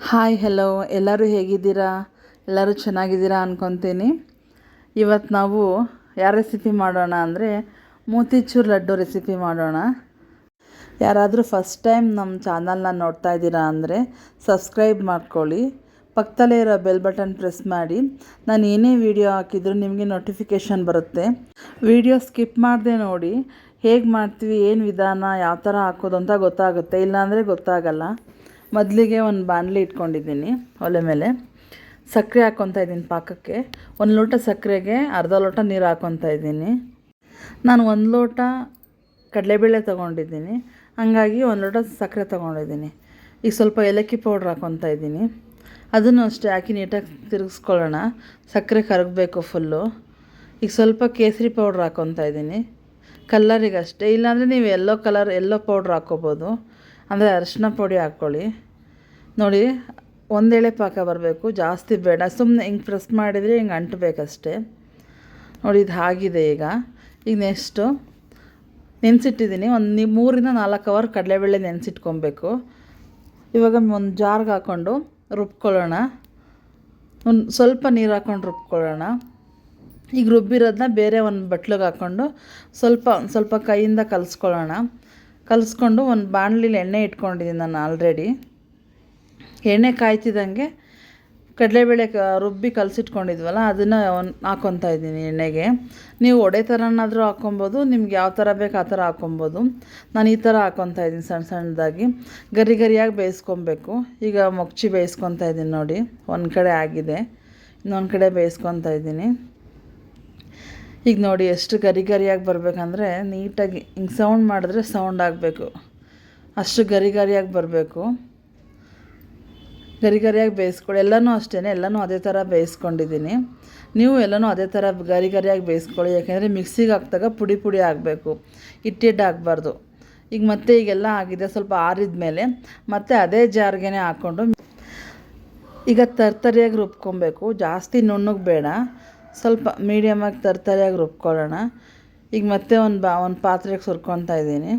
Hi hello, ಎಲ್ಲರೂ ಹೇಗಿದ್ದೀರಾ? ಎಲ್ಲರೂ ಚೆನ್ನಾಗಿದ್ದೀರಾ ಅಂದ್ಕೊತೀನಿ. ಇವತ್ತು ನಾವು ಯಾವ ರೆಸಿಪಿ ಮಾಡೋಣ ಅಂದರೆ ಮೋತಿಚೂರ್ ಲಡ್ಡು ರೆಸಿಪಿ ಮಾಡೋಣ. ಯಾರಾದರೂ ಫಸ್ಟ್ ಟೈಮ್ ನಮ್ಮ ಚಾನಲ್ನ ನೋಡ್ತಾ ಇದ್ದೀರಾ ಅಂದರೆ ಸಬ್ಸ್ಕ್ರೈಬ್ ಮಾಡ್ಕೊಳ್ಳಿ, ಪಕ್ಕದಲ್ಲೇ ಇರೋ ಬೆಲ್ ಬಟನ್ ಪ್ರೆಸ್ ಮಾಡಿ. ನಾನು ಏನೇ ವಿಡಿಯೋ ಹಾಕಿದರೂ ನಿಮಗೆ ನೋಟಿಫಿಕೇಷನ್ ಬರುತ್ತೆ. ವಿಡಿಯೋ ಸ್ಕಿಪ್ ಮಾಡದೆ ನೋಡಿ, ಹೇಗೆ ಮಾಡ್ತೀವಿ, ಏನು ವಿಧಾನ, ಯಾವ ಥರ ಹಾಕೋದು ಅಂತ ಗೊತ್ತಾಗುತ್ತೆ, ಇಲ್ಲಾಂದರೆ ಗೊತ್ತಾಗಲ್ಲ. ಮೊದಲಿಗೆ ಒಂದು ಬಾಣಲಿ ಇಟ್ಕೊಂಡಿದ್ದೀನಿ, ಒಲೆ ಮೇಲೆ ಸಕ್ಕರೆ ಹಾಕ್ಕೊತಾ ಇದ್ದೀನಿ ಪಾಕಕ್ಕೆ. 1 ಲೋಟ ಸಕ್ಕರೆಗೆ ಅರ್ಧ ಲೋಟ ನೀರು ಹಾಕ್ಕೊತಾ ಇದ್ದೀನಿ. ನಾನು 1 ಲೋಟ ಕಡಲೆಬೇಳೆ ತೊಗೊಂಡಿದ್ದೀನಿ, ಹಾಗಾಗಿ 1 ಲೋಟ ಸಕ್ಕರೆ ತೊಗೊಂಡಿದ್ದೀನಿ. ಈಗ ಸ್ವಲ್ಪ ಏಲಕ್ಕಿ ಪೌಡ್ರ್ ಹಾಕ್ಕೊತಾ ಇದ್ದೀನಿ, ಅದನ್ನು ಅಷ್ಟೇ ಹಾಕಿ ನೀಟಾಗಿ ತಿರುಗಿಸ್ಕೊಳ್ಳೋಣ. ಸಕ್ಕರೆ ಕರಗಬೇಕು ಫುಲ್ಲು. ಈಗ ಸ್ವಲ್ಪ ಕೇಸರಿ ಪೌಡ್ರ್ ಹಾಕ್ಕೊತಾ ಇದ್ದೀನಿ, ಕಲ್ಲರಿಗಷ್ಟೇ. ಇಲ್ಲಾಂದರೆ ನೀವು ಎಲ್ಲೋ ಪೌಡ್ರ್ ಹಾಕ್ಕೋಬೋದು, ಅಂದರೆ ಅರಿಶಿನ ಪುಡಿ ಹಾಕ್ಕೊಳ್ಳಿ. ನೋಡಿ, ಒಂದೇಳೆ ಪಾಕ ಬರಬೇಕು, ಜಾಸ್ತಿ ಬೇಡ. ಸುಮ್ಮನೆ ಹಿಂಗೆ ಪ್ರೆಸ್ ಮಾಡಿದರೆ ಹಿಂಗೆ ಅಂಟಬೇಕಷ್ಟೇ. ನೋಡಿ, ಇದು ಆಗಿದೆ. ಈಗ ನೆಕ್ಸ್ಟು ನೆನೆಸಿಟ್ಟಿದ್ದೀನಿ. 3 ರಿಂದ 4 ಅವರ್ ಕಡಲೆಬೇಳೆ ನೆನೆಸಿಟ್ಕೊಬೇಕು. ಇವಾಗ ಒಂದು ಜಾರ್ಗೆ ಹಾಕ್ಕೊಂಡು ರುಬ್ಕೊಳ್ಳೋಣ. ಒಂದು ಸ್ವಲ್ಪ ನೀರು ಹಾಕ್ಕೊಂಡು ರುಬ್ಕೊಳ್ಳೋಣ. ಈಗ ರುಬ್ಬಿರೋದನ್ನ ಬೇರೆ ಒಂದು ಬಟ್ಲಿಗೆ ಹಾಕ್ಕೊಂಡು ಸ್ವಲ್ಪ ಕೈಯಿಂದ ಕಲಿಸ್ಕೊಂಡು ಒಂದು ಬಾಣಲಿಲಿ ಎಣ್ಣೆ ಇಟ್ಕೊಂಡಿದ್ದೀನಿ ನಾನು ಆಲ್ರೆಡಿ. ಎಣ್ಣೆ ಕಾಯ್ತಿದ್ದಂಗೆ ಕಡಲೆಬೇಳೆ ರುಬ್ಬಿ ಕಲಸಿಟ್ಕೊಂಡಿದ್ವಲ್ಲ, ಅದನ್ನು ಹಾಕ್ಕೊತಾ ಇದ್ದೀನಿ ಎಣ್ಣೆಗೆ. ನೀವು ಒಡೆ ಥರನಾದರೂ ಹಾಕ್ಕೊಬೋದು, ನಿಮ್ಗೆ ಯಾವ ಥರ ಬೇಕು ಆ ಥರ ಹಾಕ್ಕೊಬೋದು. ನಾನು ಈ ಥರ ಹಾಕ್ಕೊತಾ ಇದ್ದೀನಿ, ಸಣ್ಣದಾಗಿ ಗರಿಯಾಗಿ ಬೇಯಿಸ್ಕೊಬೇಕು. ಈಗ ಮೊಗಚಿ ಬೇಯಿಸ್ಕೊತಾ ಇದ್ದೀನಿ. ನೋಡಿ, ಒಂದು ಕಡೆ ಆಗಿದೆ, ಇನ್ನೊಂದು ಕಡೆ ಬೇಯಿಸ್ಕೊತಾ ಇದ್ದೀನಿ. ಈಗ ನೋಡಿ, ಎಷ್ಟು ಗರಿಯಾಗಿ ಬರಬೇಕಂದ್ರೆ ನೀಟಾಗಿ ಹಿಂಗೆ ಸೌಂಡ್ ಮಾಡಿದ್ರೆ ಸೌಂಡ್ ಆಗಬೇಕು, ಅಷ್ಟು ಗರಿಯಾಗಿ ಬರಬೇಕು. ಗರಿಯಾಗಿ ಬೇಯಿಸ್ಕೊಳ್ಳಿ. ಎಲ್ಲನೂ ಅಷ್ಟೇ, ಎಲ್ಲನೂ ಅದೇ ಥರ ಬೇಯಿಸ್ಕೊಂಡಿದ್ದೀನಿ. ನೀವು ಎಲ್ಲನೂ ಅದೇ ಥರ ಗರಿಯಾಗಿ ಬೇಯಿಸ್ಕೊಳ್ಳಿ, ಯಾಕೆಂದರೆ ಮಿಕ್ಸಿಗೆ ಹಾಕಿದಾಗ ಪುಡಿ ಆಗಬೇಕು, ಹಿಟ್ಟಿಟ್ಟು ಆಗಬಾರ್ದು. ಈಗೆಲ್ಲ ಆಗಿದೆ. ಸ್ವಲ್ಪ ಆರಿದ ಮೇಲೆ ಮತ್ತೆ ಅದೇ ಜಾರ್ಗೆ ಹಾಕ್ಕೊಂಡು ಈಗ ತರ್ತರಿಯಾಗಿ ರುಬ್ಕೊಬೇಕು. ಜಾಸ್ತಿ ನುಣ್ಣಗೆ ಬೇಡ, ಸ್ವಲ್ಪ ಮೀಡಿಯಮಾಗಿ ತರ್ತರಿಯಾಗಿ ರುಬ್ಕೊಳ್ಳೋಣ. ಈಗ ಮತ್ತೆ ಒಂದು ಪಾತ್ರೆಗೆ ಸುರ್ಕೊತಾ ಇದ್ದೀನಿ,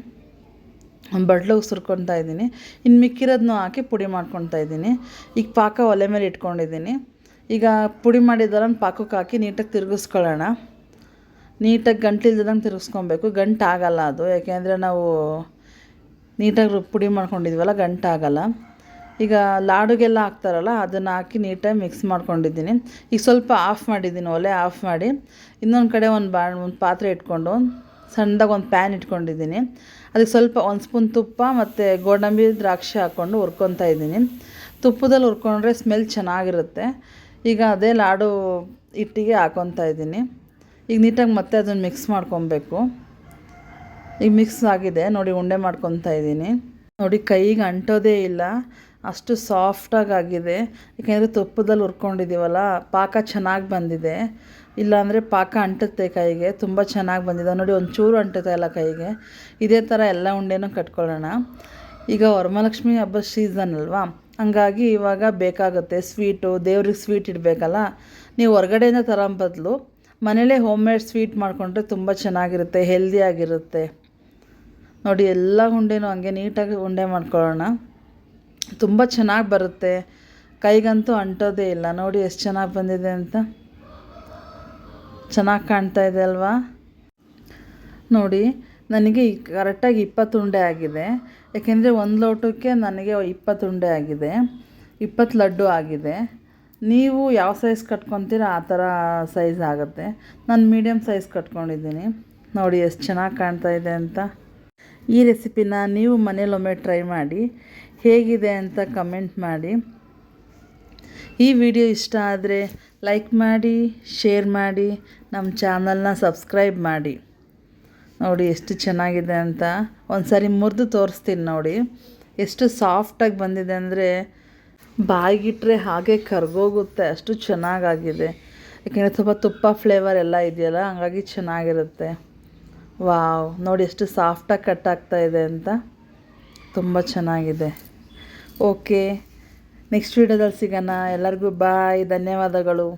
ಒಂದು ಬಟ್ಲಿಗೆ ಸುರ್ಕೊತಾ ಇದ್ದೀನಿ. ಇನ್ನು ಮಿಕ್ಕಿರೋದನ್ನೂ ಹಾಕಿ ಪುಡಿ ಮಾಡ್ಕೊತಾ ಇದ್ದೀನಿ. ಈಗ ಪಾಕ ಒಲೆ ಮೇಲೆ ಇಟ್ಕೊಂಡಿದ್ದೀನಿ. ಈಗ ಪುಡಿ ಮಾಡಿದ್ದಲ್ಲ ಪಾಕಕ್ಕೆ ಹಾಕಿ ನೀಟಾಗಿ ತಿರುಗಿಸ್ಕೊಳ್ಳೋಣ. ನೀಟಾಗಿ ಗಂಟಿಲ್ದಂಗೆ ತಿರುಗಿಸ್ಕೊಬೇಕು, ಗಂಟಾಗಲ್ಲ ಅದು, ಯಾಕೆಂದರೆ ನಾವು ನೀಟಾಗಿ ಪುಡಿ ಮಾಡ್ಕೊಂಡಿದ್ವಲ್ಲ, ಗಂಟಾಗಲ್ಲ. ಈಗ ಲಾಡುಗೆಲ್ಲ ಹಾಕ್ತಾರಲ್ಲ, ಅದನ್ನು ಹಾಕಿ ನೀಟಾಗಿ ಮಿಕ್ಸ್ ಮಾಡ್ಕೊಂಡಿದ್ದೀನಿ. ಈಗ ಸ್ವಲ್ಪ ಆಫ್ ಮಾಡಿದ್ದೀನಿ, ಒಲೆ ಆಫ್ ಮಾಡಿ ಇನ್ನೊಂದು ಕಡೆ ಒಂದು ಪಾತ್ರೆ ಇಟ್ಕೊಂಡು ಸಣ್ಣದಾಗಿ ಒಂದು ಪ್ಯಾನ್ ಇಟ್ಕೊಂಡಿದ್ದೀನಿ. ಅದಕ್ಕೆ ಸ್ವಲ್ಪ 1 ಸ್ಪೂನ್ ತುಪ್ಪ ಮತ್ತು ಗೋಡಂಬಿ ದ್ರಾಕ್ಷಿ ಹಾಕ್ಕೊಂಡು ಹುರ್ಕೊತಾ ಇದ್ದೀನಿ. ತುಪ್ಪದಲ್ಲಿ ಹುರ್ಕೊಂಡ್ರೆ ಸ್ಮೆಲ್ ಚೆನ್ನಾಗಿರುತ್ತೆ. ಈಗ ಅದೇ ಲಾಡು ಹಿಟ್ಟಿಗೆ ಹಾಕ್ಕೊತಾ ಇದ್ದೀನಿ. ಈಗ ನೀಟಾಗಿ ಮತ್ತೆ ಅದನ್ನು ಮಿಕ್ಸ್ ಮಾಡ್ಕೊಬೇಕು. ಈಗ ಮಿಕ್ಸ್ ಆಗಿದೆ ನೋಡಿ, ಉಂಡೆ ಮಾಡ್ಕೊತಾ ಇದ್ದೀನಿ. ನೋಡಿ, ಕೈಗೆ ಅಂಟೋದೇ ಇಲ್ಲ, ಅಷ್ಟು ಸಾಫ್ಟಾಗಿ ಆಗಿದೆ. ಯಾಕೆಂದರೆ ತುಪ್ಪದಲ್ಲಿ ಹುರ್ಕೊಂಡಿದ್ದೀವಲ್ಲ, ಪಾಕ ಚೆನ್ನಾಗಿ ಬಂದಿದೆ. ಇಲ್ಲಾಂದರೆ ಪಾಕ ಅಂಟುತ್ತೆ ಕೈಗೆ. ತುಂಬ ಚೆನ್ನಾಗಿ ಬಂದಿದೆ ನೋಡಿ, ಒಂಚೂರು ಅಂಟುತ್ತೆ ಇಲ್ಲ ಕೈಗೆ. ಇದೇ ಥರ ಎಲ್ಲ ಉಂಡೆನೂ ಕಟ್ಕೊಳ್ಳೋಣ. ಈಗ ವರಮಹಾಲಕ್ಷ್ಮಿ ಹಬ್ಬದ ಸೀಸನ್ ಅಲ್ವಾ, ಹಂಗಾಗಿ ಇವಾಗ ಬೇಕಾಗುತ್ತೆ ಸ್ವೀಟು. ದೇವ್ರಿಗೆ ಸ್ವೀಟ್ ಇಡಬೇಕಲ್ಲ, ನೀವು ಹೊರಗಡೆಯಿಂದ ತರೋ ಬದಲು ಮನೇಲೇ ಹೋಮ್ ಮೇಡ್ ಸ್ವೀಟ್ ಮಾಡಿಕೊಂಡ್ರೆ ತುಂಬ ಚೆನ್ನಾಗಿರುತ್ತೆ, ಹೆಲ್ದಿಯಾಗಿರುತ್ತೆ. ನೋಡಿ, ಎಲ್ಲ ಉಂಡೆನೂ ಹಂಗೆ ನೀಟಾಗಿ ಉಂಡೆ ಮಾಡ್ಕೊಳ್ಳೋಣ. ತುಂಬ ಚೆನ್ನಾಗಿ ಬರುತ್ತೆ, ಕೈಗಂತೂ ಅಂಟೋದೇ ಇಲ್ಲ. ನೋಡಿ ಎಷ್ಟು ಚೆನ್ನಾಗಿ ಬಂದಿದೆ ಅಂತ, ಚೆನ್ನಾಗಿ ಕಾಣ್ತಾ ಇದೆ ಅಲ್ವಾ? ನೋಡಿ, ನನಗೆ ಕರೆಕ್ಟಾಗಿ 20 ಉಂಡೆ ಆಗಿದೆ. ಯಾಕೆಂದರೆ 1 ಲೋಟಕ್ಕೆ ನನಗೆ 20 ಉಂಡೆ ಆಗಿದೆ, 20 ಲಡ್ಡು ಆಗಿದೆ. ನೀವು ಯಾವ ಸೈಜ್ ಕಟ್ಕೊತೀರ ಆ ಥರ ಸೈಜ್ ಆಗುತ್ತೆ. ನಾನು ಮೀಡಿಯಮ್ ಸೈಜ್ ಕಟ್ಕೊಂಡಿದ್ದೀನಿ. ನೋಡಿ ಎಷ್ಟು ಚೆನ್ನಾಗಿ ಕಾಣ್ತಾ ಇದೆ ಅಂತ. ಈ ರೆಸಿಪಿನ ನೀವು ಮನೇಲೊಮ್ಮೆ ಟ್ರೈ ಮಾಡಿ, ಹೇಗಿದೆ ಅಂತ ಕಮೆಂಟ್ ಮಾಡಿ. ಈ ವಿಡಿಯೋ ಇಷ್ಟ ಆದರೆ ಲೈಕ್ ಮಾಡಿ, ಶೇರ್ ಮಾಡಿ, ನಮ್ಮ ಚಾನಲ್ನ ಸಬ್ಸ್ಕ್ರೈಬ್ ಮಾಡಿ. ನೋಡಿ ಎಷ್ಟು ಚೆನ್ನಾಗಿದೆ ಅಂತ. ಒಂದು ಸಾರಿ ಮುರಿದು ತೋರಿಸ್ತೀನಿ ನೋಡಿ, ಎಷ್ಟು ಸಾಫ್ಟಾಗಿ ಬಂದಿದೆ ಅಂದರೆ ಬಾಯಿಗಿಟ್ರೆ ಹಾಗೆ ಕರ್ಗೋಗುತ್ತೆ, ಅಷ್ಟು ಚೆನ್ನಾಗಾಗಿದೆ. ಯಾಕೆಂದರೆ ಸ್ವಲ್ಪ ತುಪ್ಪ ಫ್ಲೇವರ್ ಎಲ್ಲ ಇದೆಯಲ್ಲ, ಹಂಗಾಗಿ ಚೆನ್ನಾಗಿರುತ್ತೆ. ವಾವ್, ನೋಡಿ ಎಷ್ಟು ಸಾಫ್ಟಾಗಿ ಕಟ್ ಆಗ್ತಾ ಇದೆ ಅಂತ, ತುಂಬ ಚೆನ್ನಾಗಿದೆ. ಓಕೆ, ನೆಕ್ಸ್ಟ್ ವಿಡಿಯೋದಲ್ಲಿ ಸಿಗೋಣ. ಎಲ್ಲರಿಗೂ ಬಾಯ್, ಧನ್ಯವಾದಗಳು.